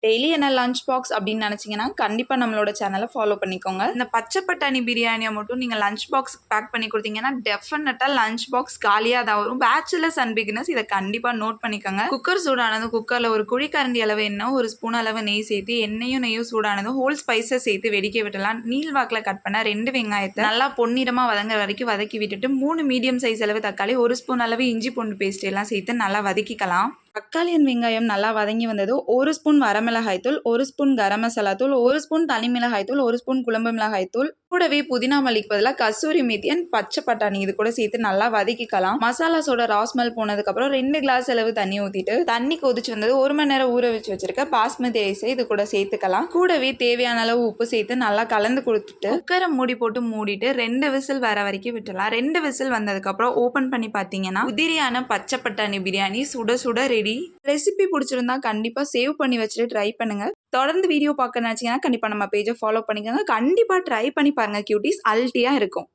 Daily என்ன lunch box அப்படின்னு நினச்சிங்கன்னா கண்டிப்பாக நம்மளோட சேனலை ஃபாலோ பண்ணிக்கோங்க. இந்த பச்சை பட்டாணி பிரியாணியை மட்டும் நீங்கள் லஞ்ச் பாக்ஸ் பேக் பண்ணி கொடுத்தீங்கன்னா டெஃபினட்டாக லஞ்ச் பாக்ஸ் காலியாக தான் வரும். பேச்சுலர்ஸ் அண்ட் பிகினர்ஸ் இதை கண்டிப்பாக நோட் பண்ணிக்கோங்க. குக்கர் சூடானது குக்கரில் ஒரு குழிக்கரண்டி அளவு எண்ணெய், ஒரு ஸ்பூன் அளவு நெய் சேர்த்து நெய்யும் சூடானதும் ஹோல் ஸ்பைஸை சேர்த்து வெடிக்க விடலாம். நீள்வாக்கில் கட் பண்ண 2 வெங்காயத்தை நல்லா பொன்னிறமாக வதங்குற வரைக்கும் வதக்கி விட்டுட்டு 3 மீடியம் சைஸ் அளவு தக்காளி, 1 ஸ்பூன் அளவு இஞ்சி பூண்டு பேஸ்ட் எல்லாம் சேர்த்து நல்லா வதக்கிக்கலாம். தக்காளி அண்ட் வெங்காயம் நல்லா வதங்கி வந்தது 1 ஸ்பூன் வரமிளகாய் தூள், 1 ஸ்பூன் கரம் மசாலா தூள், 1 ஸ்பூன் தனி மிளகாய் தூள், 1 ஸ்பூன் குழம்பு மிளகாய் தூள், கூடவே புதினா மல்லிக்கு பதிலாக கசூரி மேத்தி அண்ட் பச்சை பட்டாணி இது கூட சேர்த்து நல்லா வதக்கிக்கலாம். மசாலாஸோட ராஸ்மெல் போனதுக்கப்புறம் 2 கிளாஸ் அளவு தண்ணி ஊற்றிட்டு தண்ணி கொதிச்சு வந்தது 1 மணி நேரம் ஊற வச்சு வச்சிருக்க பாஸ்மதி ரைஸை இது கூட சேர்த்துக்கலாம். கூடவே தேவையான அளவு உப்பு சேர்த்து நல்லா கலந்து கொடுத்துட்டு குக்கரை மூடி போட்டு மூடிட்டு 2 விசில் வர வரைக்கும் விட்டுலாம். 2 விசில் வந்ததுக்கப்புறம் ஓப்பன் பண்ணி பார்த்தீங்கன்னா உதிரியான பச்சை பட்டாணி பிரியாணி சுட சுட ரெடி. ரெசிபி பிடிச்சிருந்தா கண்டிப்பாக சேவ் பண்ணி வச்சுட்டு ட்ரை பண்ணுங்க. தொடர்ந்து வீடியோ பார்க்க நினச்சிங்கன்னா கண்டிப்பாக நம்ம பேஜை ஃபாலோ பண்ணிக்கோங்க. கண்டிப்பாக ட்ரை பண்ணி பாருங்க கியூட்டீஸ், அல்ட்டியாக இருக்கும்.